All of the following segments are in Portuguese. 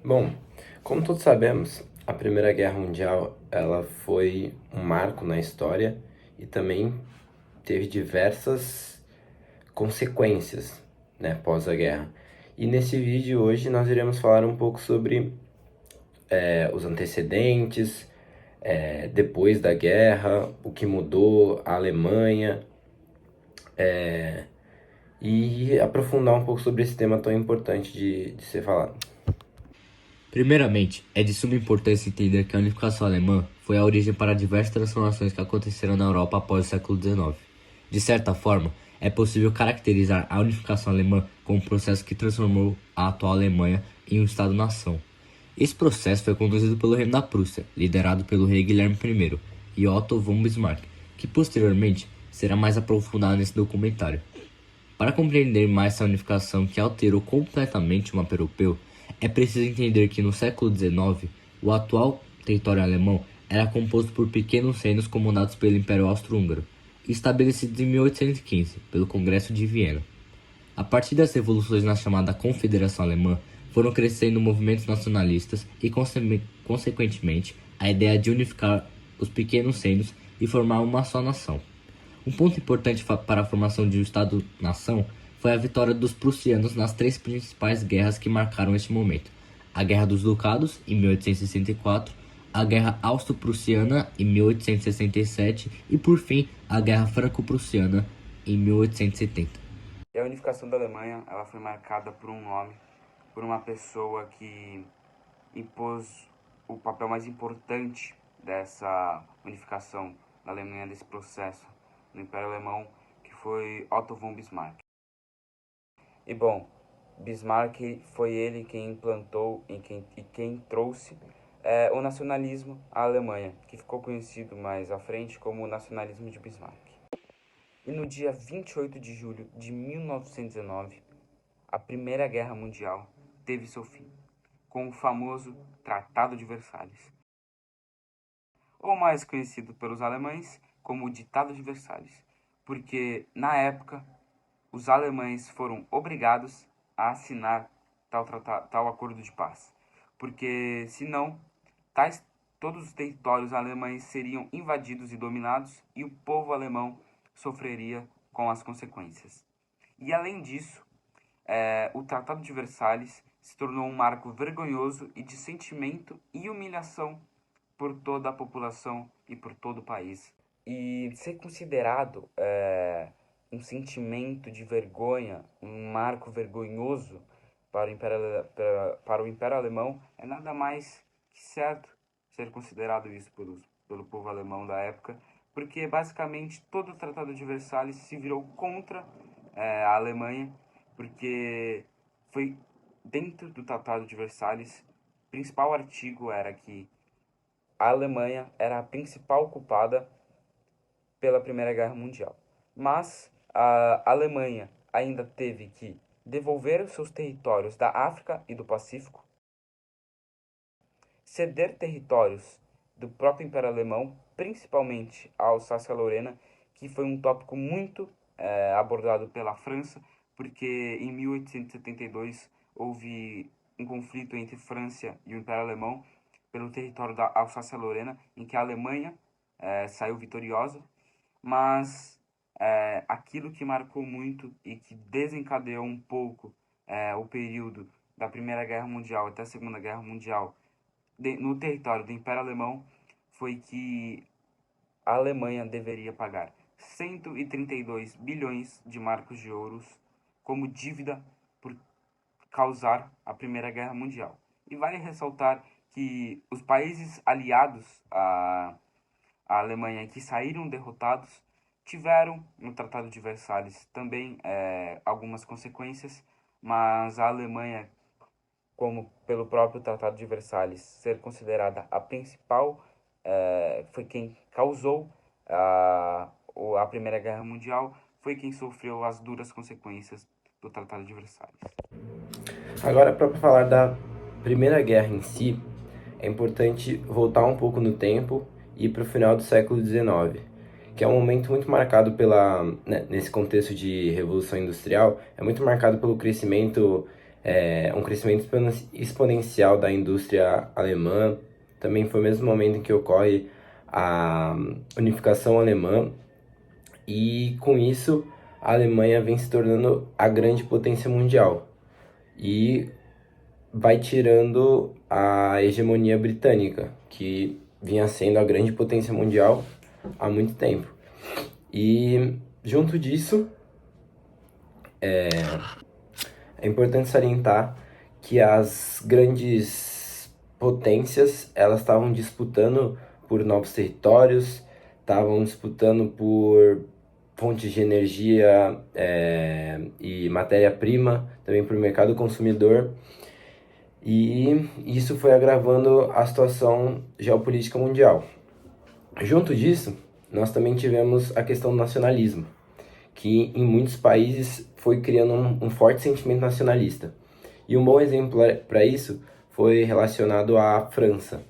Bom, como todos sabemos, a Primeira Guerra Mundial ela foi um marco na história e também teve diversas consequências, né, pós a guerra. E nesse vídeo hoje nós iremos falar um pouco sobre os antecedentes, depois da guerra, o que mudou, a Alemanha, e aprofundar um pouco sobre esse tema tão importante de ser falado. Primeiramente, é de suma importância entender que a unificação alemã foi a origem para diversas transformações que aconteceram na Europa após o século XIX. De certa forma, é possível caracterizar a unificação alemã como um processo que transformou a atual Alemanha em um Estado-nação. Esse processo foi conduzido pelo Reino da Prússia, liderado pelo rei Guilherme I, e Otto von Bismarck, que posteriormente será mais aprofundado nesse documentário. Para compreender mais essa unificação que alterou completamente o mapa europeu, é preciso entender que no século XIX, o atual território alemão era composto por pequenos reinos comandados pelo Império Austro-Húngaro, estabelecidos em 1815 pelo Congresso de Viena. A partir das revoluções na chamada Confederação Alemã, foram crescendo movimentos nacionalistas e, consequentemente, a ideia de unificar os pequenos reinos e formar uma só nação. Um ponto importante para a formação de um Estado-nação foi a vitória dos prussianos nas três principais guerras que marcaram este momento: a Guerra dos Ducados, em 1864, a Guerra Austro-Prussiana, em 1867 e, por fim, a Guerra Franco-Prussiana, em 1870. E a unificação da Alemanha, ela foi marcada por um nome, por uma pessoa que impôs o papel mais importante dessa unificação da Alemanha, desse processo no Império Alemão, que foi Otto von Bismarck. E bom, Bismarck foi ele quem implantou e quem trouxe o nacionalismo à Alemanha, que ficou conhecido mais à frente como o nacionalismo de Bismarck. E no dia 28 de julho de 1919, a Primeira Guerra Mundial teve seu fim, com o famoso Tratado de Versalhes, ou mais conhecido pelos alemães como o Ditado de Versalhes, porque, na época, os alemães foram obrigados a assinar tal acordo de paz, porque, senão, todos os territórios alemães seriam invadidos e dominados e o povo alemão sofreria com as consequências. E, além disso, o Tratado de Versalhes se tornou um marco vergonhoso e de sentimento e humilhação por toda a população e por todo o país. E ser considerado um sentimento de vergonha, um marco vergonhoso para o Império Alemão, é nada mais que certo ser considerado isso pelo povo alemão da época, porque basicamente todo o Tratado de Versalhes se virou contra a Alemanha, porque foi dentro do Tratado de Versalhes, o principal artigo era que a Alemanha era a principal culpada pela Primeira Guerra Mundial. Mas a Alemanha ainda teve que devolver os seus territórios da África e do Pacífico, ceder territórios do próprio Império Alemão, principalmente a Alsácia-Lorena, que foi um tópico muito abordado pela França, porque em 1872 houve um conflito entre França e o Império Alemão pelo território da Alsácia-Lorena, em que a Alemanha saiu vitoriosa, mas aquilo que marcou muito e que desencadeou um pouco o período da Primeira Guerra Mundial até a Segunda Guerra Mundial no território do Império Alemão foi que a Alemanha deveria pagar 132 bilhões de marcos de euros como dívida por causar a Primeira Guerra Mundial. E vale ressaltar que os países aliados à Alemanha que saíram derrotados tiveram no Tratado de Versalhes também algumas consequências, mas a Alemanha, como pelo próprio Tratado de Versalhes ser considerada a principal, foi quem causou a Primeira Guerra Mundial, foi quem sofreu as duras consequências do Tratado de Versalhes. Agora, para falar da Primeira Guerra em si, é importante voltar um pouco no tempo e ir para o final do século XIX, que é um momento muito marcado nesse contexto de Revolução Industrial, é muito marcado pelo crescimento um crescimento exponencial da indústria alemã. Também foi o mesmo momento em que ocorre a unificação alemã, e com isso a Alemanha vem se tornando a grande potência mundial e vai tirando a hegemonia britânica, que vinha sendo a grande potência mundial há muito tempo. E junto disso, é importante salientar que as grandes potências, elas estavam disputando por novos territórios, estavam disputando por fontes de energia e matéria-prima, também por mercado consumidor, e isso foi agravando a situação geopolítica mundial. Junto disso, nós também tivemos a questão do nacionalismo, que em muitos países foi criando um forte sentimento nacionalista. E um bom exemplo para isso foi relacionado à França,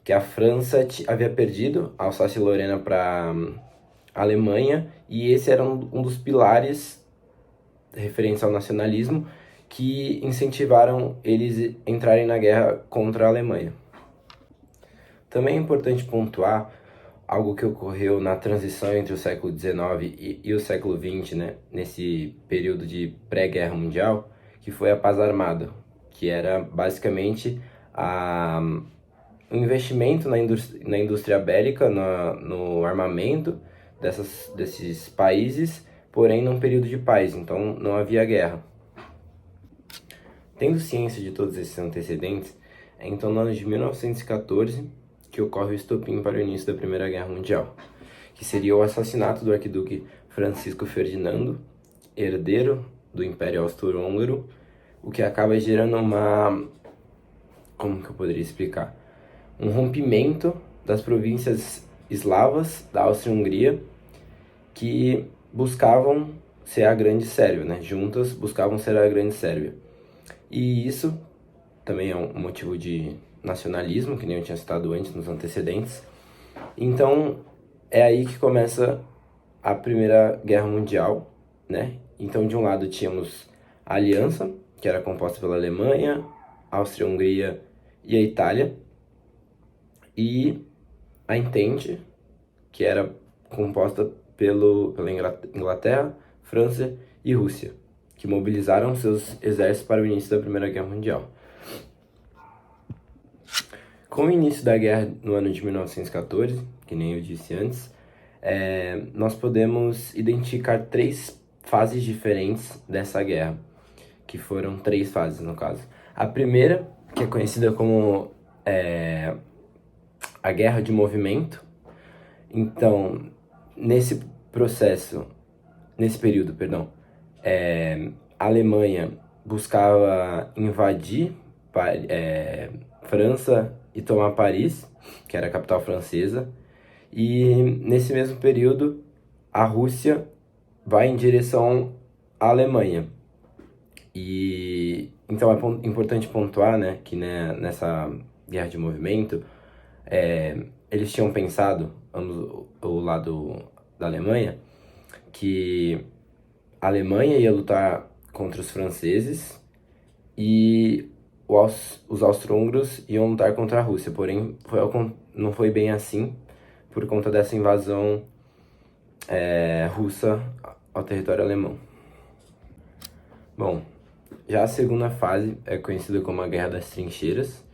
que a França havia perdido a Alsácia-Lorena para a Alemanha, e esse era um dos pilares referentes ao nacionalismo que incentivaram eles a entrarem na guerra contra a Alemanha. Também é importante pontuar algo que ocorreu na transição entre o século XIX e o século XX, né, nesse período de pré-guerra mundial, que foi a paz armada, que era basicamente um investimento na indústria bélica, no armamento desses países, porém num período de paz, então não havia guerra. Tendo ciência de todos esses antecedentes, é então no ano de 1914 que ocorre o estopim para o início da Primeira Guerra Mundial, que seria o assassinato do arquiduque Francisco Ferdinando, herdeiro do Império Austro-Húngaro, o que acaba gerando como que eu poderia explicar? Um rompimento das províncias eslavas da Áustria-Hungria, que buscavam ser a Grande Sérvia, né? Juntas buscavam ser a Grande Sérvia. E isso também é um motivo de nacionalismo, que nem eu tinha citado antes nos antecedentes. Então, é aí que começa a Primeira Guerra Mundial, né? Então, de um lado tínhamos a Aliança, que era composta pela Alemanha, Áustria-Hungria e a Itália, e a Entente, que era composta pela Inglaterra, França e Rússia, que mobilizaram seus exércitos para o início da Primeira Guerra Mundial. Com o início da guerra no ano de 1914, que nem eu disse antes, nós podemos identificar 3 fases diferentes dessa guerra, que foram 3 fases no caso. A primeira, que é conhecida como a Guerra de Movimento. Então, nesse período, a Alemanha buscava invadir França e tomar Paris, que era a capital francesa. E nesse mesmo período, a Rússia vai em direção à Alemanha. E então é importante pontuar, né, que nessa guerra de movimento, eles tinham pensado, o lado da Alemanha, que a Alemanha ia lutar contra os franceses e os austro-húngaros iam lutar contra a Rússia. Porém, não foi bem assim, por conta dessa invasão russa ao território alemão. Bom, já a segunda fase é conhecida como a Guerra das Trincheiras.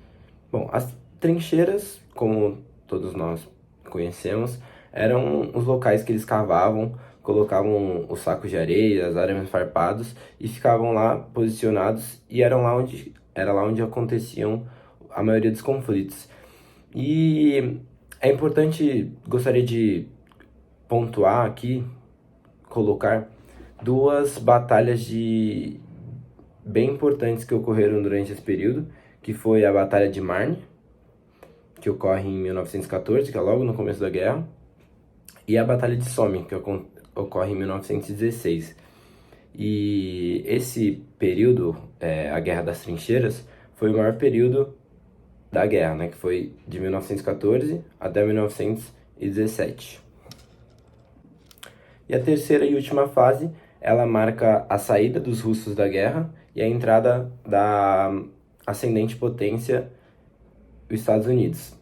Bom, as trincheiras, como todos nós conhecemos, eram os locais que eles cavavam, colocavam os sacos de areia, os arames farpados, e ficavam lá posicionados, e era lá onde aconteciam a maioria dos conflitos. E é importante, gostaria de pontuar aqui, colocar 2 batalhas bem importantes que ocorreram durante esse período, que foi a Batalha de Marne, que ocorre em 1914, que é logo no começo da guerra, e a Batalha de Somme, que ocorre em 1916. E esse período, a Guerra das Trincheiras, foi o maior período da guerra, né, que foi de 1914 até 1917. E a terceira e última fase, ela marca a saída dos russos da guerra e a entrada da ascendente potência, os Estados Unidos.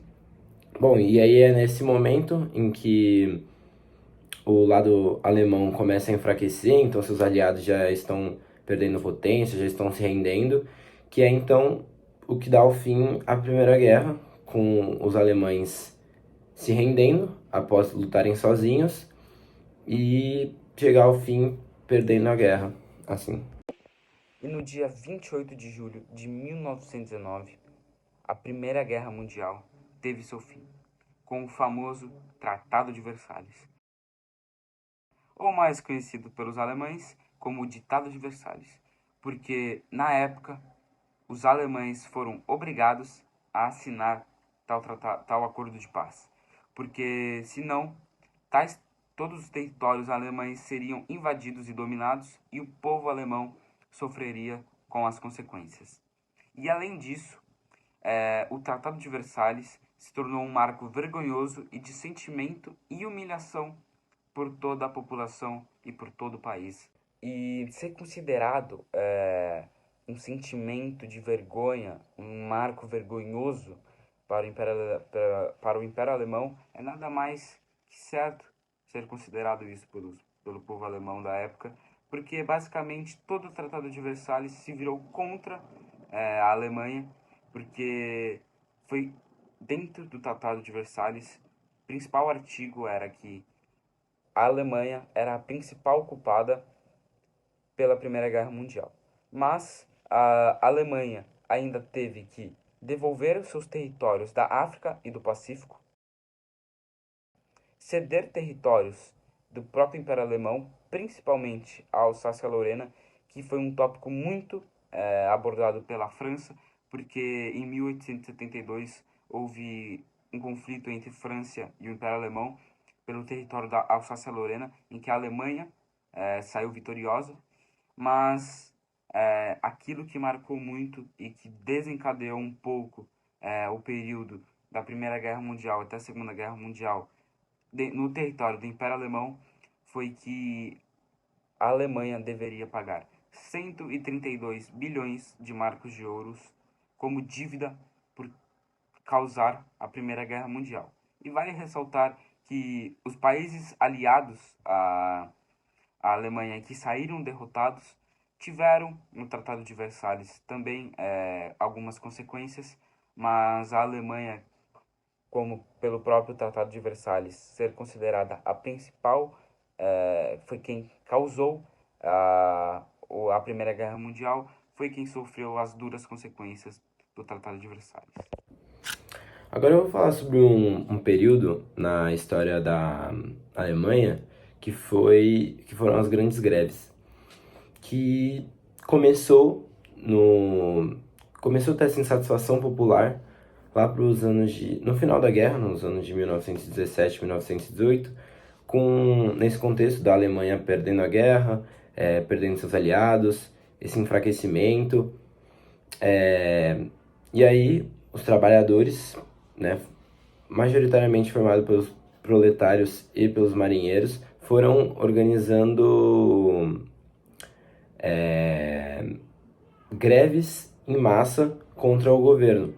Bom, e aí é nesse momento em que o lado alemão começa a enfraquecer, então seus aliados já estão perdendo potência, já estão se rendendo, que é então o que dá o fim à Primeira Guerra, com os alemães se rendendo após lutarem sozinhos e chegar ao fim perdendo a guerra, assim. E no dia 28 de julho de 1919, a Primeira Guerra Mundial teve seu fim, com o famoso Tratado de Versalhes, ou mais conhecido pelos alemães como o Ditado de Versalhes, porque, na época, os alemães foram obrigados a assinar tal acordo de paz, porque, senão, todos os territórios alemães seriam invadidos e dominados e o povo alemão sofreria com as consequências. E, além disso, o Tratado de Versalhes se tornou um marco vergonhoso e de sentimento e humilhação por toda a população e por todo o país. E ser considerado um sentimento de vergonha, um marco vergonhoso para o Império Alemão, é nada mais que certo ser considerado isso pelo povo alemão da época, porque basicamente todo o Tratado de Versalhes se virou contra a Alemanha, porque foi dentro do Tratado de Versalhes, o principal artigo era que a Alemanha era a principal culpada pela Primeira Guerra Mundial. Mas a Alemanha ainda teve que devolver os seus territórios da África e do Pacífico, ceder territórios do próprio Império Alemão, principalmente a Alsácia-Lorena, que foi um tópico muito abordado pela França, porque em 1872 houve um conflito entre França e o Império Alemão pelo território da Alsácia-Lorena, em que a Alemanha saiu vitoriosa, mas aquilo que marcou muito e que desencadeou um pouco o período da Primeira Guerra Mundial até a Segunda Guerra Mundial no território do Império Alemão foi que a Alemanha deveria pagar 132 bilhões de marcos de euros como dívida por causar a Primeira Guerra Mundial. E vale ressaltar que os países aliados à Alemanha que saíram derrotados tiveram no Tratado de Versalhes também algumas consequências, mas a Alemanha, como pelo próprio Tratado de Versalhes ser considerada a principal, foi quem causou a Primeira Guerra Mundial, foi quem sofreu as duras consequências do Tratado de Versalhes. Agora eu vou falar sobre um período na história da Alemanha que foram as grandes greves, que começou a ter essa insatisfação popular lá para os anos no final da guerra, nos anos de 1917, 1918, nesse contexto da Alemanha perdendo a guerra, perdendo seus aliados, esse enfraquecimento, e aí os trabalhadores, né, majoritariamente formados pelos proletários e pelos marinheiros, foram organizando greves em massa contra o governo,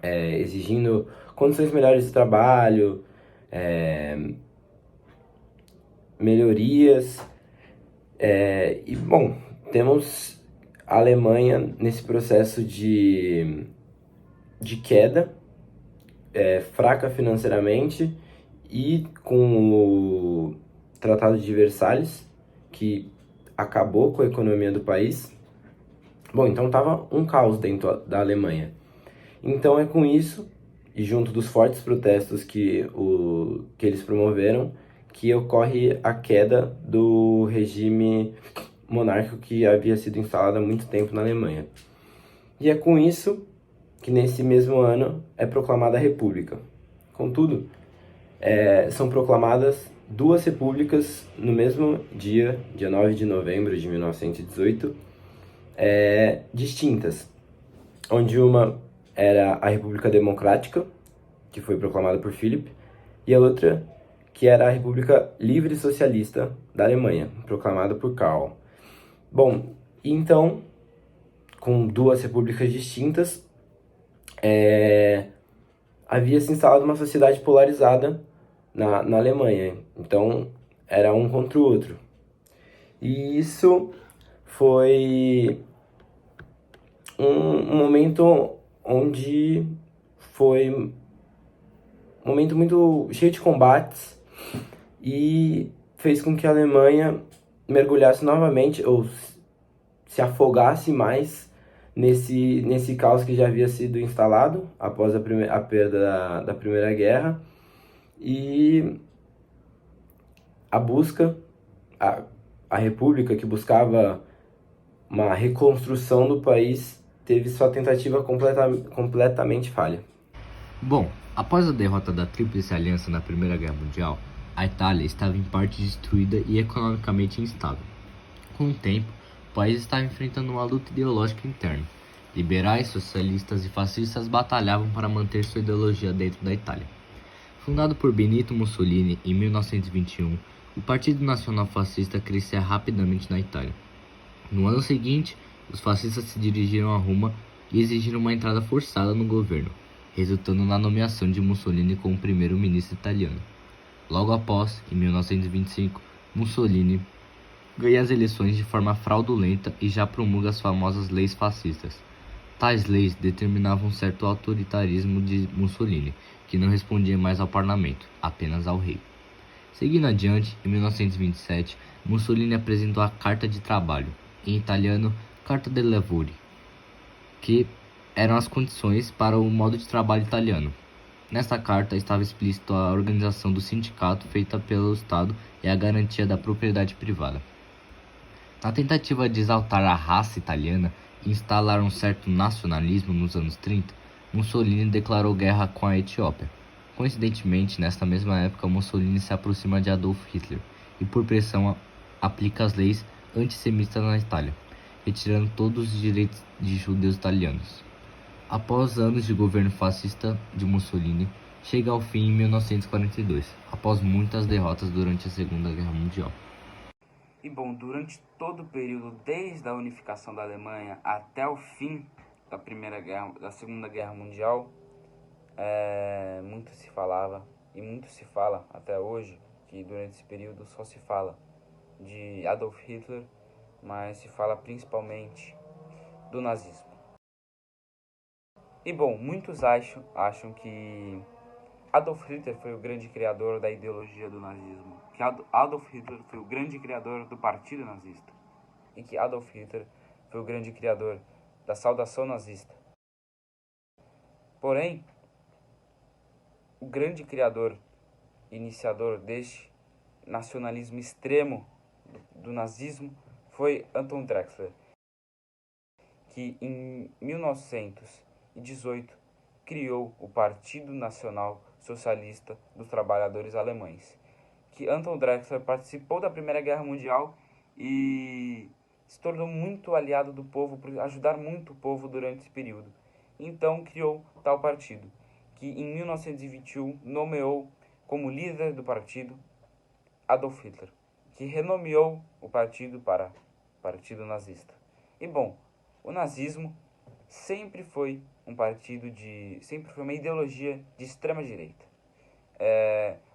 exigindo condições melhores de trabalho, melhorias. E, bom, temos a Alemanha nesse processo de queda, fraca financeiramente, e com o Tratado de Versalhes, que acabou com a economia do país. Bom, então estava um caos dentro da Alemanha. Então é com isso, e junto dos fortes protestos que eles promoveram, que ocorre a queda do regime monárquico que havia sido instalado há muito tempo na Alemanha. E é com isso que nesse mesmo ano é proclamada a República. Contudo, são proclamadas duas repúblicas no mesmo dia 9 de novembro de 1918, distintas, onde uma era a República Democrática, que foi proclamada por Philipp, e a outra que era a República Livre Socialista da Alemanha, proclamada por Karl. Bom, então com duas repúblicas distintas, havia se instalado uma sociedade polarizada na Alemanha. Então, era um contra o outro. E isso foi um momento onde foi um momento muito cheio de combates e fez com que a Alemanha mergulhasse novamente, ou se afogasse mais nesse caos que já havia sido instalado após a perda da Primeira Guerra, e a busca, a república que buscava uma reconstrução do país teve sua tentativa completamente falha. Bom, após a derrota da Tríplice Aliança na Primeira Guerra Mundial, a Itália estava em parte destruída e economicamente instável. Com o tempo, o país estava enfrentando uma luta ideológica interna. Liberais, socialistas e fascistas batalhavam para manter sua ideologia dentro da Itália. Fundado por Benito Mussolini em 1921, o Partido Nacional Fascista crescia rapidamente na Itália. No ano seguinte, os fascistas se dirigiram a Roma e exigiram uma entrada forçada no governo, resultando na nomeação de Mussolini como primeiro-ministro italiano. Logo após, em 1925, Mussolini ganha as eleições de forma fraudulenta e já promulga as famosas leis fascistas. Tais leis determinavam um certo autoritarismo de Mussolini, que não respondia mais ao parlamento, apenas ao rei. Seguindo adiante, em 1927, Mussolini apresentou a Carta de Trabalho, em italiano Carta del Lavoro, que eram as condições para o modo de trabalho italiano. Nesta carta estava explícito a organização do sindicato feita pelo Estado e a garantia da propriedade privada. Na tentativa de exaltar a raça italiana e instalar um certo nacionalismo nos anos 30, Mussolini declarou guerra com a Etiópia. Coincidentemente, nesta mesma época, Mussolini se aproxima de Adolf Hitler e, por pressão, aplica as leis antissemitas na Itália, retirando todos os direitos de judeus italianos. Após anos de governo fascista de Mussolini, chega ao fim em 1942, após muitas derrotas durante a Segunda Guerra Mundial. E bom, durante todo o período, desde a unificação da Alemanha até o fim da Segunda Guerra Mundial, muito se falava e muito se fala até hoje que durante esse período só se fala de Adolf Hitler, mas se fala principalmente do nazismo. E bom, muitos acham que Adolf Hitler foi o grande criador da ideologia do nazismo, que Adolf Hitler foi o grande criador do partido nazista, e que Adolf Hitler foi o grande criador da saudação nazista. Porém, o grande criador, iniciador deste nacionalismo extremo do nazismo foi Anton Drexler, que em 1918 criou o Partido Nacional Socialista dos Trabalhadores Alemães, que Anton Drexler participou da Primeira Guerra Mundial e se tornou muito aliado do povo, por ajudar muito o povo durante esse período. Então criou tal partido, que em 1921 nomeou como líder do partido Adolf Hitler, que renomeou o partido para Partido Nazista. E bom, o nazismo sempre foi sempre foi uma ideologia de extrema direita.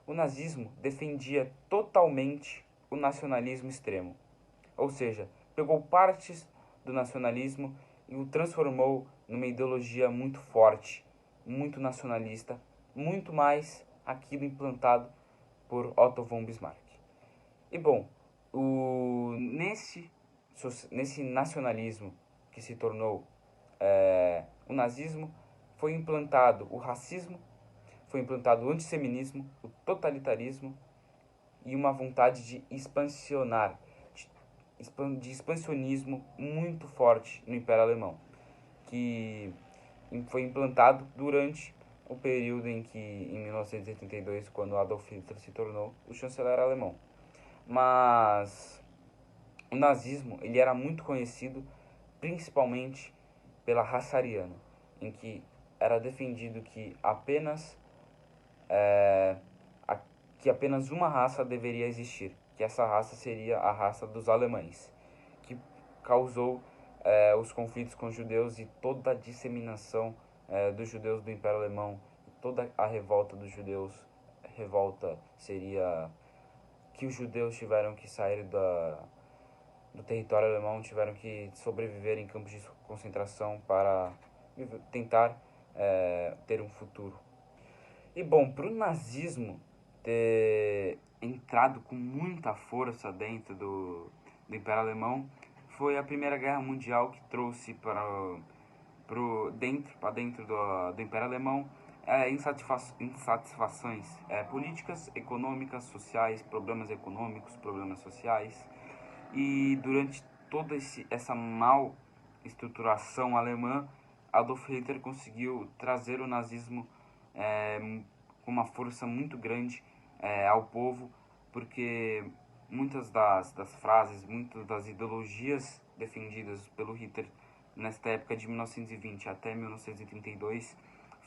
O nazismo defendia totalmente o nacionalismo extremo, ou seja, pegou partes do nacionalismo e o transformou numa ideologia muito forte, muito nacionalista, muito mais aquilo implantado por Otto von Bismarck. E bom, nesse nacionalismo que se tornou o nazismo, foi implantado o racismo, foi implantado o antissemitismo, o totalitarismo e uma vontade de expansionar, de expansionismo muito forte no Império Alemão, que foi implantado durante o período em 1982, quando Adolf Hitler se tornou o chanceler alemão. Mas o nazismo ele era muito conhecido principalmente pela raça ariana, em que era defendido que apenas uma raça deveria existir, que essa raça seria a raça dos alemães, que causou os conflitos com os judeus e toda a disseminação dos judeus do Império Alemão, toda a revolta dos judeus. Revolta seria que os judeus tiveram que sair do território alemão, tiveram que sobreviver em campos de concentração para tentar ter um futuro. E bom, para o nazismo ter entrado com muita força dentro do Império Alemão, foi a Primeira Guerra Mundial que trouxe para dentro do Império Alemão insatisfações políticas, econômicas, sociais, problemas econômicos, problemas sociais. E durante toda essa mal estruturação alemã, Adolf Hitler conseguiu trazer o nazismo com uma força muito grande ao povo, porque muitas das frases, muitas das ideologias defendidas pelo Hitler nesta época de 1920 até 1932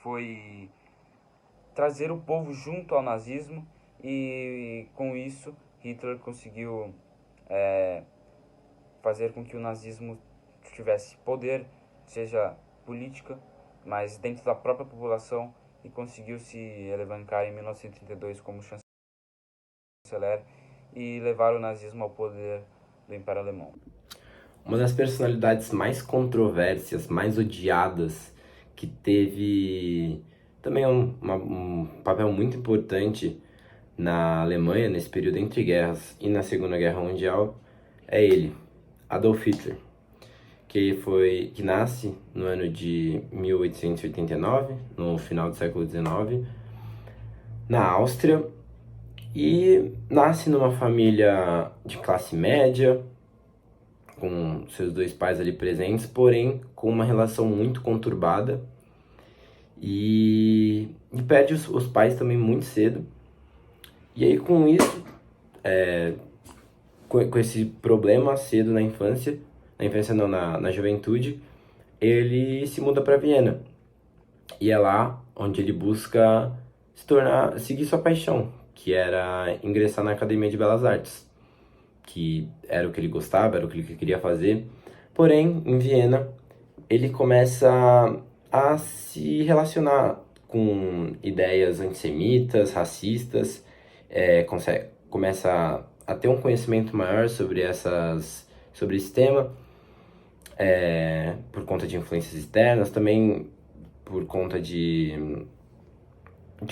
foi trazer o povo junto ao nazismo, e com isso Hitler conseguiu fazer com que o nazismo tivesse poder, seja política, mas dentro da própria população, e conseguiu se alavancar em 1932 como chanceler e levar o nazismo ao poder do Império Alemão. Uma das personalidades mais controversas, mais odiadas, que teve também um papel muito importante na Alemanha nesse período entre guerras e na Segunda Guerra Mundial, é ele, Adolf Hitler, que nasce no ano de 1889, no final do século XIX, na Áustria, e nasce numa família de classe média, com seus dois pais ali presentes, porém com uma relação muito conturbada, e perde os pais também muito cedo. E aí com isso, com esse problema cedo na juventude, ele se muda para Viena. E é lá onde ele busca seguir sua paixão, que era ingressar na Academia de Belas Artes, que era o que ele gostava, era o que ele queria fazer. Porém, em Viena, ele começa a se relacionar com ideias antissemitas, racistas, começa a ter um conhecimento maior sobre esse tema, por conta de influências externas, também por conta de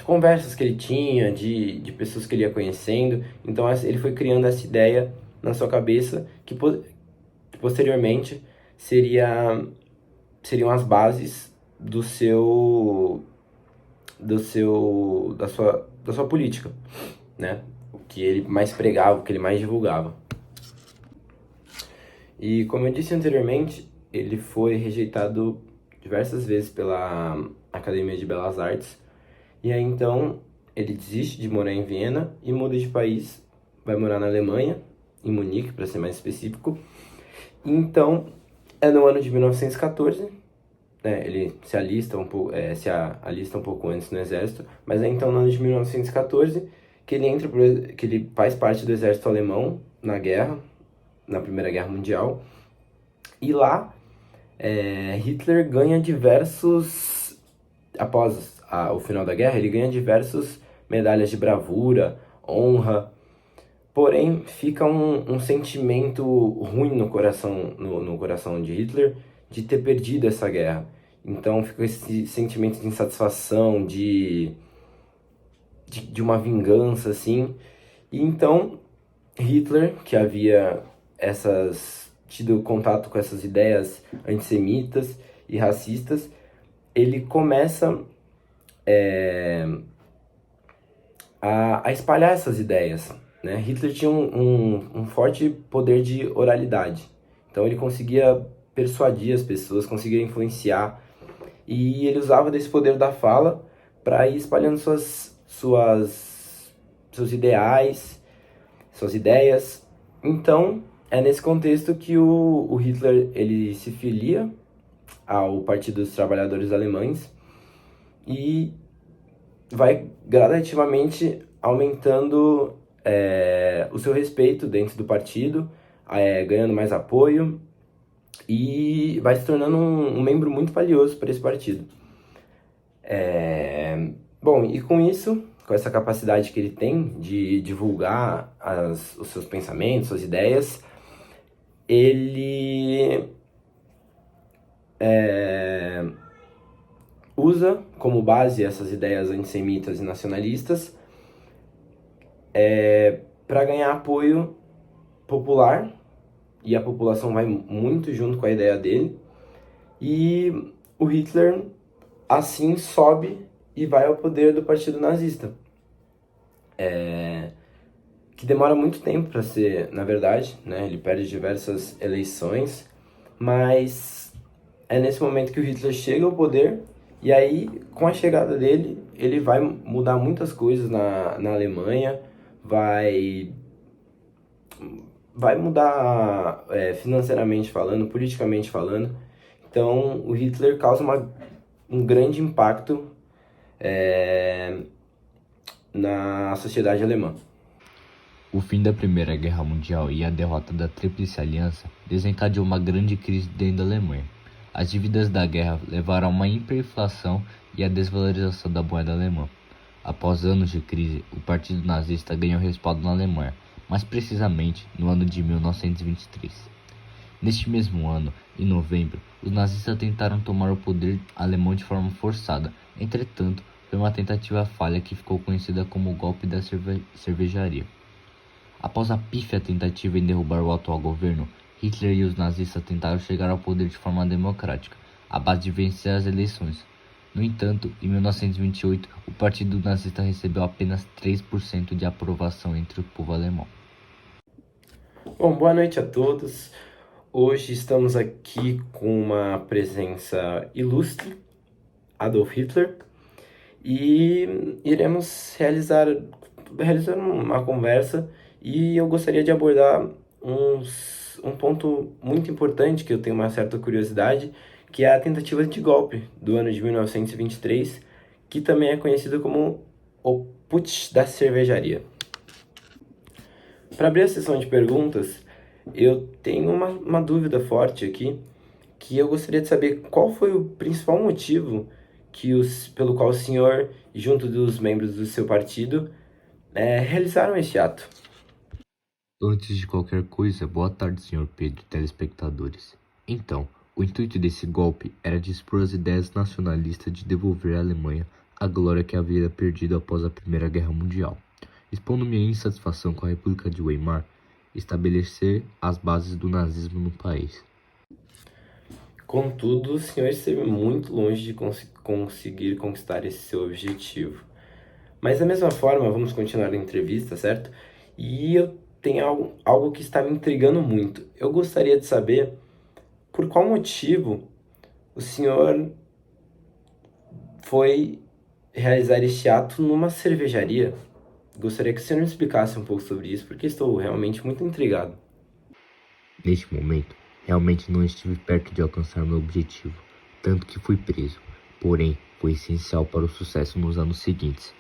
conversas que ele tinha, de pessoas que ele ia conhecendo. Então ele foi criando essa ideia na sua cabeça que posteriormente seriam as bases da sua política, né? O que ele mais pregava, o que ele mais divulgava. E como eu disse anteriormente, ele foi rejeitado diversas vezes pela Academia de Belas Artes, e aí então ele desiste de morar em Viena e muda de país, vai morar na Alemanha, em Munique, para ser mais específico. Então, no ano de 1914, ele se alista um pouco antes no exército, mas é então no ano de 1914 que ele faz parte do exército alemão na Primeira Guerra Mundial, e lá Hitler ganha após o final da guerra, ele ganha diversas medalhas de bravura, honra. Porém, fica um sentimento ruim no coração de Hitler de ter perdido essa guerra. Então fica esse sentimento de insatisfação, de uma vingança, assim. E então Hitler, que havia tido contato com essas ideias antissemitas e racistas, ele começa a espalhar essas ideias, né? Hitler tinha um forte poder de oralidade, então ele conseguia persuadir as pessoas, conseguia influenciar, e ele usava desse poder da fala para ir espalhando seus ideais, suas ideias. Então é nesse contexto que o Hitler ele se filia ao Partido dos Trabalhadores Alemães e vai gradativamente aumentando o seu respeito dentro do partido, ganhando mais apoio, e vai se tornando um membro muito valioso para esse partido. Bom, e com isso, com essa capacidade que ele tem de divulgar os seus pensamentos, suas ideias, ele usa como base essas ideias antissemitas e nacionalistas para ganhar apoio popular, e a população vai muito junto com a ideia dele, e o Hitler assim sobe e vai ao poder do partido nazista, que demora muito tempo para ser, na verdade, né? Ele perde diversas eleições, mas é nesse momento que o Hitler chega ao poder, e aí, com a chegada dele, ele vai mudar muitas coisas na Alemanha, vai mudar financeiramente falando, politicamente falando. Então, o Hitler causa um grande impacto na sociedade alemã. O fim da Primeira Guerra Mundial e a derrota da Tríplice Aliança desencadeou uma grande crise dentro da Alemanha. As dívidas da guerra levaram a uma hiperinflação e a desvalorização da moeda alemã. Após anos de crise, o Partido Nazista ganhou respaldo na Alemanha, mais precisamente no ano de 1923. Neste mesmo ano, em novembro, os nazistas tentaram tomar o poder alemão de forma forçada. Entretanto, foi uma tentativa falha que ficou conhecida como o golpe da cervejaria. Após a pífia tentativa em derrubar o atual governo, Hitler e os nazistas tentaram chegar ao poder de forma democrática, à base de vencer as eleições. No entanto, em 1928, o Partido Nazista recebeu apenas 3% de aprovação entre o povo alemão. Bom, boa noite a todos. Hoje estamos aqui com uma presença ilustre, Adolf Hitler, e iremos realizar uma conversa, e eu gostaria de abordar um ponto muito importante que eu tenho uma certa curiosidade, que é a tentativa de golpe do ano de 1923, que também é conhecido como o Putsch da Cervejaria. Para abrir a sessão de perguntas, eu tenho uma dúvida forte aqui, que eu gostaria de saber qual foi o principal motivo pelo qual o senhor, junto dos membros do seu partido, realizaram este ato. Antes de qualquer coisa, boa tarde, Sr. Pedro e telespectadores. Então, o intuito desse golpe era de expor as ideias nacionalistas de devolver à Alemanha a glória que havia perdido após a Primeira Guerra Mundial, expondo minha insatisfação com a República de Weimar, estabelecer as bases do nazismo no país. Contudo, o senhor esteve muito longe de conseguir conquistar esse seu objetivo. Mas da mesma forma, vamos continuar a entrevista, certo? E eu tenho algo que está me intrigando muito. Eu gostaria de saber por qual motivo o senhor foi realizar este ato numa cervejaria. Gostaria que o senhor me explicasse um pouco sobre isso, porque estou realmente muito intrigado. Neste momento, realmente não estive perto de alcançar meu objetivo, tanto que fui preso. Porém, foi essencial para o sucesso nos anos seguintes.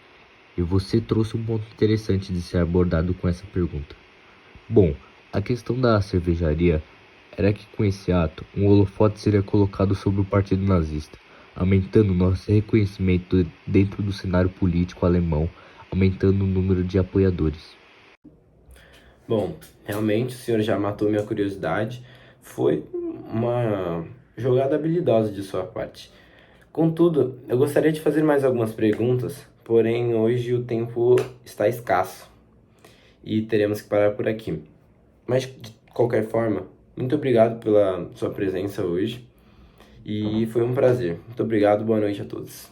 E você trouxe um ponto interessante de ser abordado com essa pergunta. Bom, a questão da cervejaria era que com esse ato, um holofote seria colocado sobre o Partido Nazista, aumentando nosso reconhecimento dentro do cenário político alemão, aumentando o número de apoiadores. Bom, realmente o senhor já matou minha curiosidade. Foi uma jogada habilidosa de sua parte. Contudo, eu gostaria de fazer mais algumas perguntas, porém hoje o tempo está escasso e teremos que parar por aqui. Mas, de qualquer forma, muito obrigado pela sua presença hoje e foi um prazer. Muito obrigado, boa noite a todos.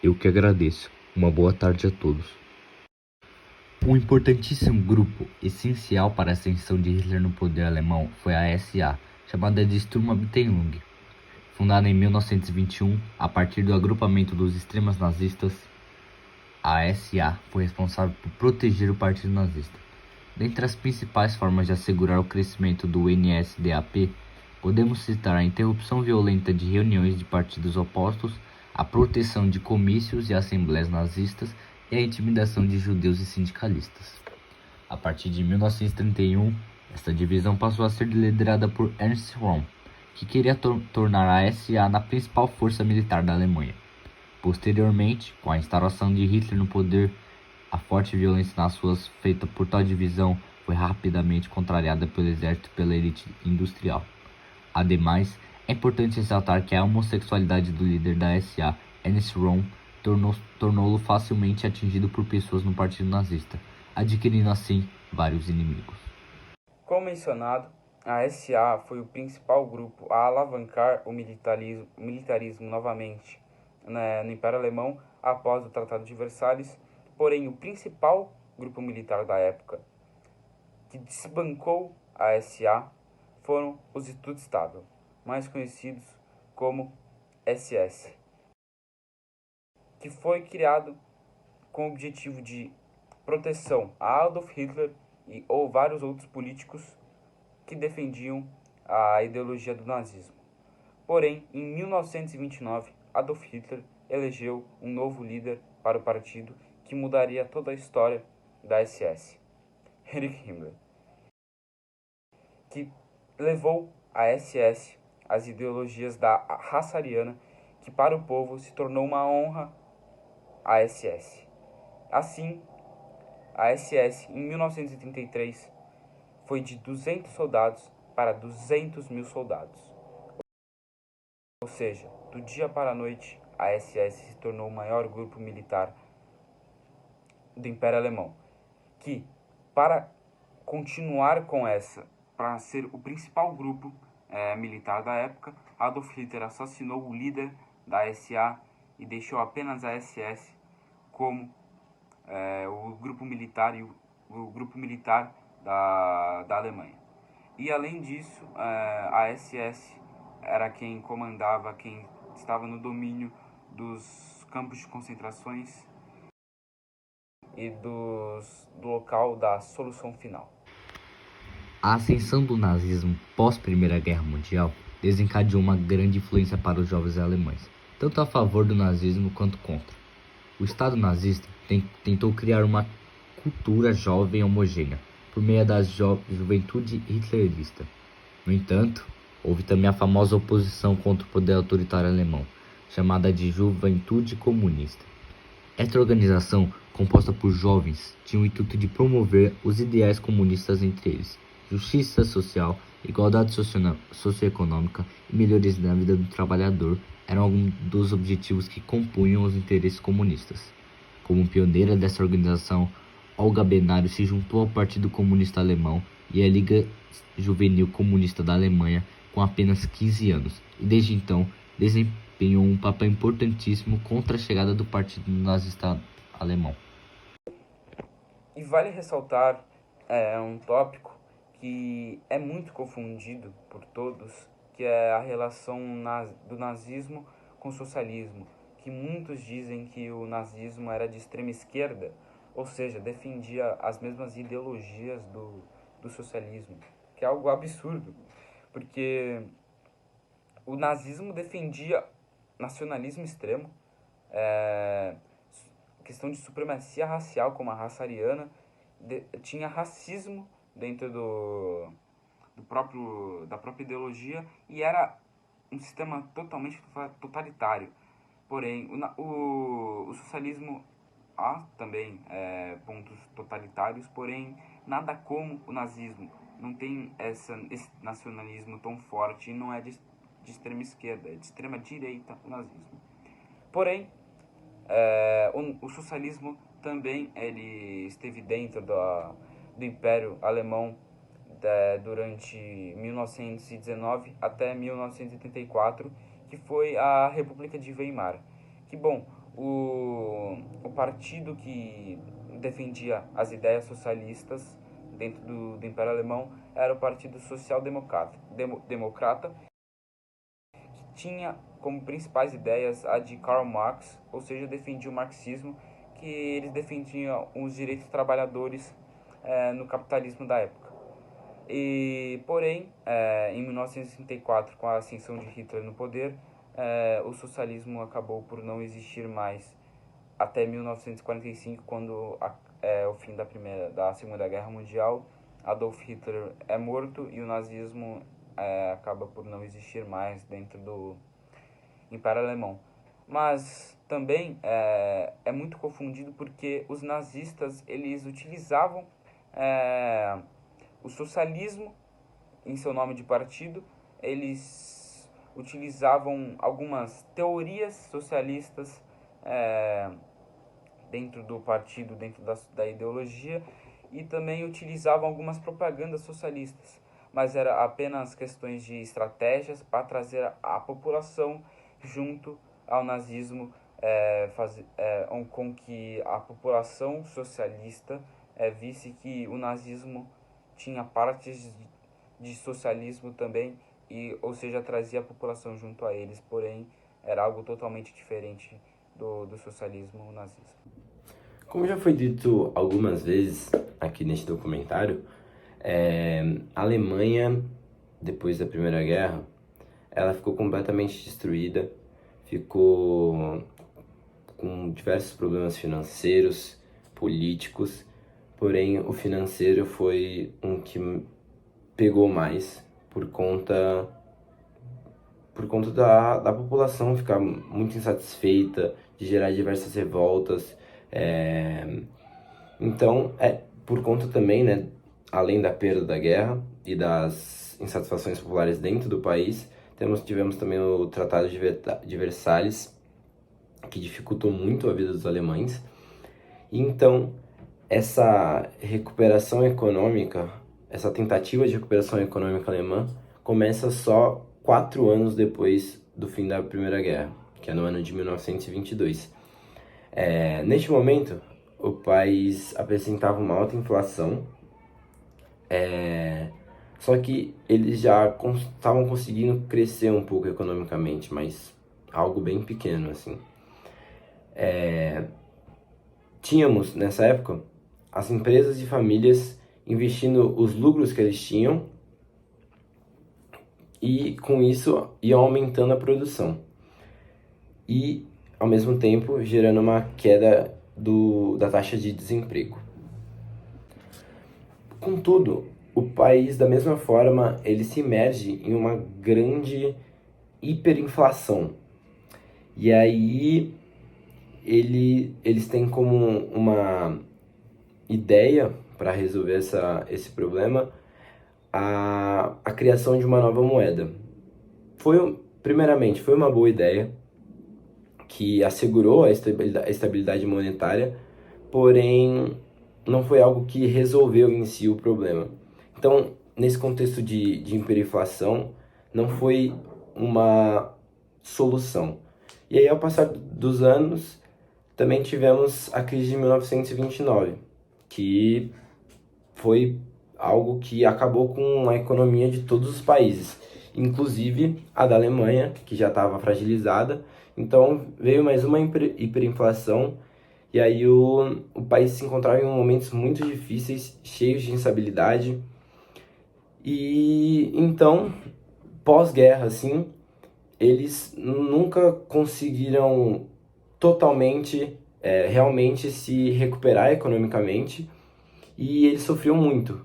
Eu que agradeço. Uma boa tarde a todos. Um importantíssimo grupo, essencial para a ascensão de Hitler no poder alemão, foi a SA, chamada de Sturmabteilung. Fundada em 1921, a partir do agrupamento dos extremas nazistas, a SA foi responsável por proteger o partido nazista. Dentre as principais formas de assegurar o crescimento do NSDAP, podemos citar a interrupção violenta de reuniões de partidos opostos, a proteção de comícios e assembleias nazistas e a intimidação de judeus e sindicalistas. A partir de 1931, Esta divisão passou a ser liderada por Ernst Röhm, que queria tornar a SA na principal força militar da Alemanha. Posteriormente, com a instauração de Hitler no poder, a forte violência nas ruas feita por tal divisão foi rapidamente contrariada pelo exército e pela elite industrial. Ademais, é importante ressaltar que a homossexualidade do líder da SA, Ernst Röhm, tornou-lo facilmente atingido por pessoas no partido nazista, adquirindo assim vários inimigos. Como mencionado, a SA foi o principal grupo a alavancar o militarismo novamente, no Império Alemão após o Tratado de Versalhes, porém o principal grupo militar da época que desbancou a SA foram os Stutzstabel, mais conhecidos como SS, que foi criado com o objetivo de proteção a Adolf Hitler ou vários outros políticos que defendiam a ideologia do nazismo. Porém, em 1929, Adolf Hitler elegeu um novo líder para o partido que mudaria toda a história da SS, Heinrich Himmler, que levou a SS às ideologias da raça ariana, que para o povo se tornou uma honra a SS. Assim, a SS, em 1933, foi de 200 soldados para 200 mil soldados. Ou seja, do dia para a noite, a SS se tornou o maior grupo militar do Império Alemão, que, para continuar com para ser o principal grupo militar da época, Adolf Hitler assassinou o líder da SA e deixou apenas a SS como o grupo militar o grupo militar da Alemanha. E além disso, a SS era quem comandava, quem estava no domínio dos campos de concentrações e do local da solução final. A ascensão do nazismo pós-Primeira Guerra Mundial desencadeou uma grande influência para os jovens alemães, tanto a favor do nazismo quanto contra. O Estado nazista tentou criar uma cultura jovem homogênea por meio da juventude hitlerista. No entanto, houve também a famosa oposição contra o poder autoritário alemão, chamada de Juventude Comunista. Esta organização, composta por jovens, tinha o intuito de promover os ideais comunistas, entre eles justiça social, igualdade socioeconômica e melhorias na vida do trabalhador, eram alguns dos objetivos que compunham os interesses comunistas. Como pioneira dessa organização, Olga Benário se juntou ao Partido Comunista Alemão e à Liga Juvenil Comunista da Alemanha com apenas 15 anos, e desde então desempenhou um papel importantíssimo contra a chegada do Partido Nazista Alemão. E vale ressaltar um tópico que é muito confundido por todos, que é a relação do nazismo com o socialismo, que muitos dizem que o nazismo era de extrema esquerda, ou seja, defendia as mesmas ideologias do socialismo, que é algo absurdo, porque o nazismo defendia nacionalismo extremo, questão de supremacia racial, como a raça ariana, tinha racismo dentro da própria ideologia, e era um sistema totalmente totalitário. Porém, o socialismo há também pontos totalitários, porém nada como o nazismo. Não tem esse nacionalismo tão forte e não é de extrema esquerda, é de extrema direita o nazismo. Porém, o socialismo também ele esteve dentro do Império Alemão durante 1919 até 1984, que foi a República de Weimar. Que bom, o partido que defendia as ideias socialistas dentro do Império Alemão era o Partido Social Democrata, que tinha como principais ideias a de Karl Marx, ou seja, defendia o marxismo, que eles defendiam os direitos dos trabalhadores no capitalismo da época. Porém, em 1964, com a ascensão de Hitler no poder, o socialismo acabou por não existir mais até 1945, quando o fim da Segunda Guerra Mundial, Adolf Hitler é morto e o nazismo acaba por não existir mais dentro do Império Alemão. Mas também é muito confundido porque os nazistas eles utilizavam o socialismo em seu nome de partido, eles utilizavam algumas teorias socialistas dentro do partido, dentro da ideologia, e também utilizavam algumas propagandas socialistas, mas era apenas questões de estratégias para trazer a população junto ao nazismo, com que a população socialista visse que o nazismo tinha partes de socialismo também, ou seja, trazia a população junto a eles, porém era algo totalmente diferente do socialismo nazismo. Como já foi dito algumas vezes aqui neste documentário, a Alemanha, depois da Primeira Guerra, ela ficou completamente destruída, ficou com diversos problemas financeiros, políticos, porém o financeiro foi um que pegou mais por conta da população ficar muito insatisfeita, de gerar diversas revoltas. Então, por conta também, né, além da perda da guerra e das insatisfações populares dentro do país, tivemos também o Tratado de Versalhes, que dificultou muito a vida dos alemães. Então, essa recuperação econômica, essa tentativa de recuperação econômica alemã, começa só 4 anos depois do fim da Primeira Guerra, que é no ano de 1922. Neste momento, o país apresentava uma alta inflação, só que eles já estavam conseguindo crescer um pouco economicamente, mas algo bem pequeno, assim. Tínhamos, nessa época, as empresas e famílias investindo os lucros que eles tinham e, com isso, iam aumentando a produção. E, ao mesmo tempo, gerando uma queda da taxa de desemprego. Contudo, o país, da mesma forma, ele se imerge em uma grande hiperinflação. E aí, eles têm como uma ideia para resolver esse problema a criação de uma nova moeda. Primeiramente, foi uma boa ideia, que assegurou a estabilidade monetária, porém não foi algo que resolveu em si o problema. Então, nesse contexto de hiperinflação, não foi uma solução. E aí, ao passar dos anos, também tivemos a crise de 1929, que foi algo que acabou com a economia de todos os países, inclusive a da Alemanha, que já estava fragilizada. Então veio mais uma hiperinflação, e aí o país se encontrava em momentos muito difíceis, cheios de instabilidade. E então, pós-guerra, assim, eles nunca conseguiram totalmente, realmente se recuperar economicamente, e eles sofriam muito,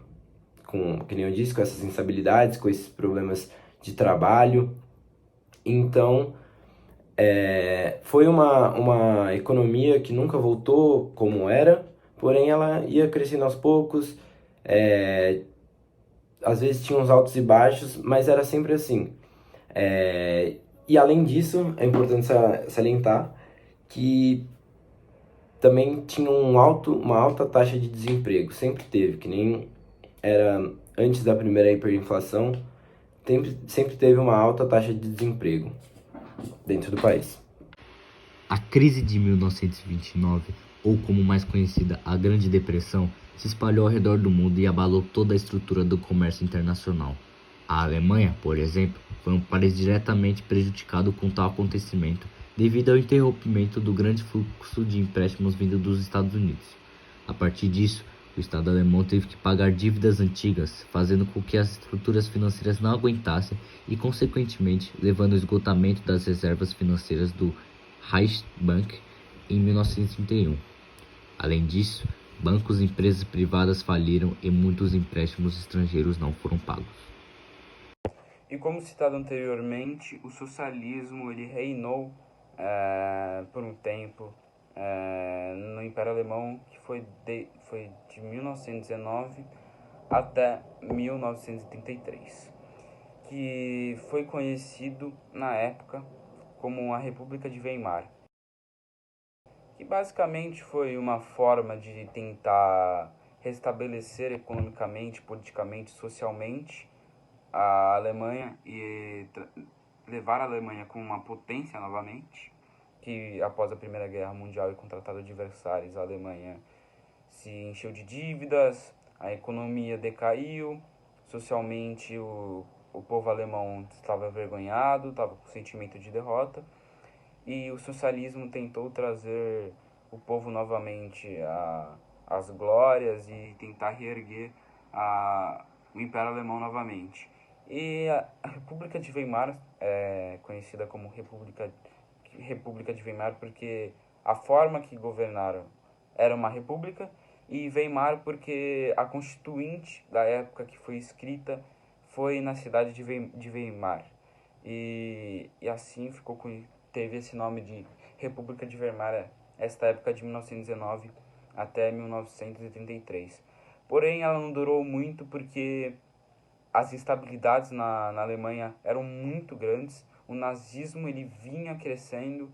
que nem eu disse, com essas instabilidades, com esses problemas de trabalho. Então, foi uma economia que nunca voltou como era, porém ela ia crescendo aos poucos, às vezes tinha uns altos e baixos, mas era sempre assim. E além disso, é importante salientar que também tinha uma alta taxa de desemprego, sempre teve, que nem era antes da primeira hiperinflação, sempre teve uma alta taxa de desemprego dentro do país. A crise de 1929, ou como mais conhecida, a Grande Depressão, se espalhou ao redor do mundo e abalou toda a estrutura do comércio internacional. A Alemanha, por exemplo, foi um país diretamente prejudicado com tal acontecimento devido ao interrompimento do grande fluxo de empréstimos vindo dos Estados Unidos. A partir disso, o Estado alemão teve que pagar dívidas antigas, fazendo com que as estruturas financeiras não aguentassem e, consequentemente, levando ao esgotamento das reservas financeiras do Reichsbank em 1931. Além disso, Bancos e empresas privadas faliram e muitos empréstimos estrangeiros não foram pagos. E como citado anteriormente, o socialismo ele reinou por um tempo no Império Alemão, que foi de 1919 até 1933, que foi conhecido na época como a República de Weimar, que basicamente foi uma forma de tentar restabelecer economicamente, politicamente, socialmente a Alemanha e levar a Alemanha como uma potência novamente, que após a Primeira Guerra Mundial e com o Tratado de Versalhes, a Alemanha se encheu de dívidas, a economia decaiu, socialmente o povo alemão estava envergonhado, estava com sentimento de derrota, e o socialismo tentou trazer o povo novamente às glórias e tentar reerguer o Império Alemão novamente. E a República de Weimar é conhecida como República de Weimar porque a forma que governaram era uma república, e Weimar porque a constituinte da época que foi escrita foi na cidade de Weimar. E assim teve esse nome de República de Weimar, esta época de 1919 até 1933. Porém, ela não durou muito porque as instabilidades na Alemanha eram muito grandes, o nazismo ele vinha crescendo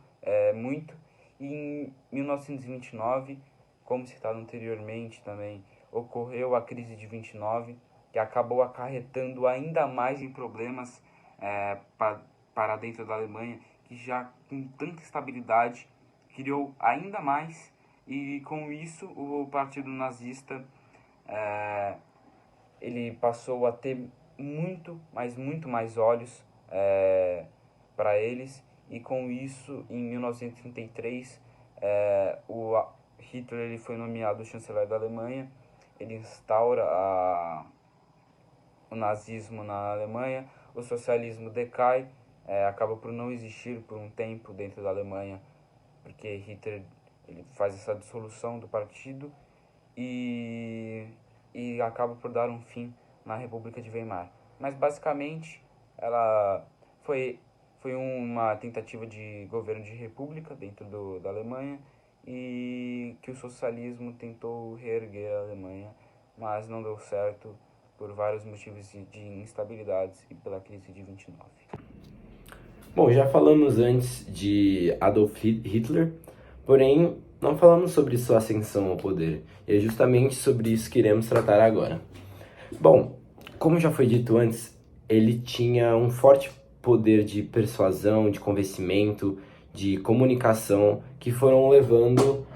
muito, e em 1929, como citado anteriormente também, ocorreu a crise de 29, que acabou acarretando ainda mais em problemas para dentro da Alemanha, que já com tanta estabilidade criou ainda mais, e com isso o partido nazista ele passou a ter muito, mas muito mais olhos para eles, e com isso, em 1933, o Hitler ele foi nomeado chanceler da Alemanha, ele instaura o nazismo na Alemanha, o socialismo decai, acaba por não existir por um tempo dentro da Alemanha, porque Hitler ele faz essa dissolução do partido e acaba por dar um fim na República de Weimar. Mas basicamente ela foi uma tentativa de governo de república dentro da Alemanha, e que o socialismo tentou reerguer a Alemanha, mas não deu certo por vários motivos de instabilidades e pela crise de 29. Bom, já falamos antes de Adolf Hitler, porém não falamos sobre sua ascensão ao poder, e é justamente sobre isso que iremos tratar agora. Bom, como já foi dito antes, ele tinha um forte poder de persuasão, de convencimento, de comunicação, que foram levando,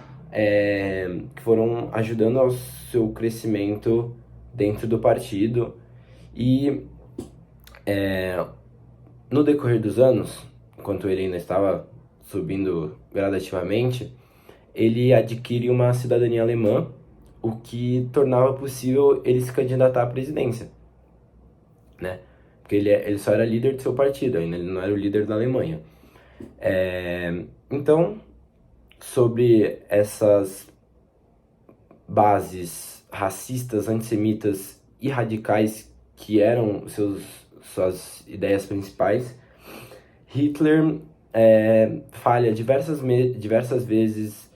que foram ajudando ao seu crescimento dentro do partido. E no decorrer dos anos, enquanto ele ainda estava subindo gradativamente, ele adquire uma cidadania alemã, o que tornava possível ele se candidatar à presidência, né? Porque ele só era líder de seu partido, ainda ele não era o líder da Alemanha. Então, sobre essas bases racistas, antissemitas e radicais que eram suas ideias principais, Hitler falha diversas vezes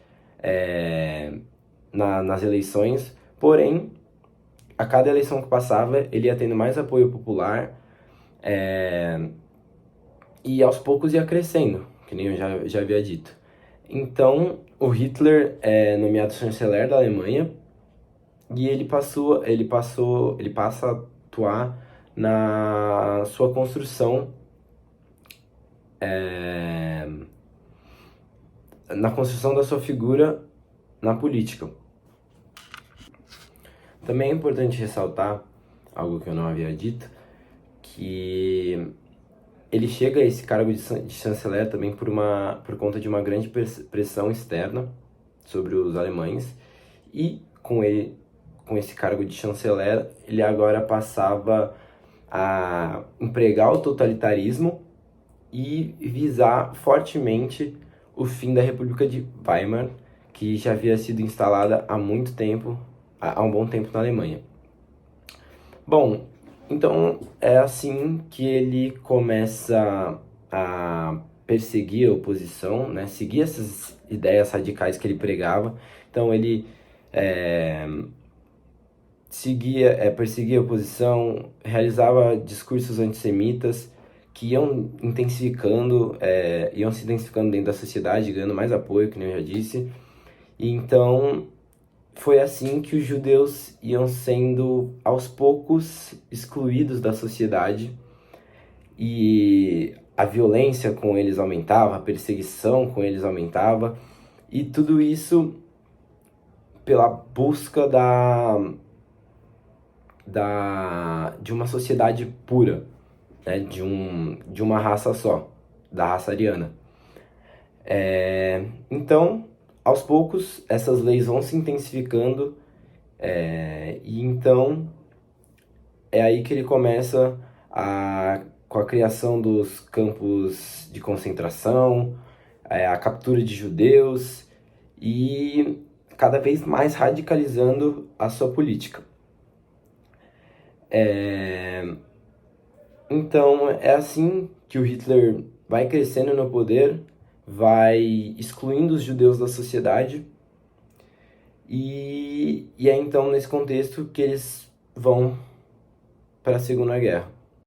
nas eleições, porém, a cada eleição que passava, ele ia tendo mais apoio popular, e aos poucos ia crescendo, que nem eu já havia dito. Então, o Hitler é nomeado chanceler da Alemanha, e ele passa a atuar na sua construção, da sua figura na política. Também é importante ressaltar algo que eu não havia dito, que ele chega a esse cargo de chanceler também por conta de uma grande pressão externa sobre os alemães, e com esse cargo de chanceler, ele agora passava a empregar o totalitarismo e visar fortemente o fim da República de Weimar, que já havia sido instalada há muito tempo, há um bom tempo na Alemanha. Bom, então é assim que ele começa a perseguir a oposição, né? Seguir essas ideias radicais que ele pregava. Então ele perseguia a oposição, realizava discursos antissemitas que iam se intensificando dentro da sociedade, ganhando mais apoio, que nem eu já disse. E então foi assim que os judeus iam sendo aos poucos excluídos da sociedade, e a violência com eles aumentava, a perseguição com eles aumentava, e tudo isso pela busca de uma sociedade pura, né? de uma raça só, da raça ariana. Então, aos poucos, essas leis vão se intensificando, e então é aí que ele começa com a criação dos campos de concentração, a captura de judeus e cada vez mais radicalizando a sua política. Então é assim que o Hitler vai crescendo no poder, vai excluindo os judeus da sociedade, e é então nesse contexto que eles vão para a Segunda Guerra.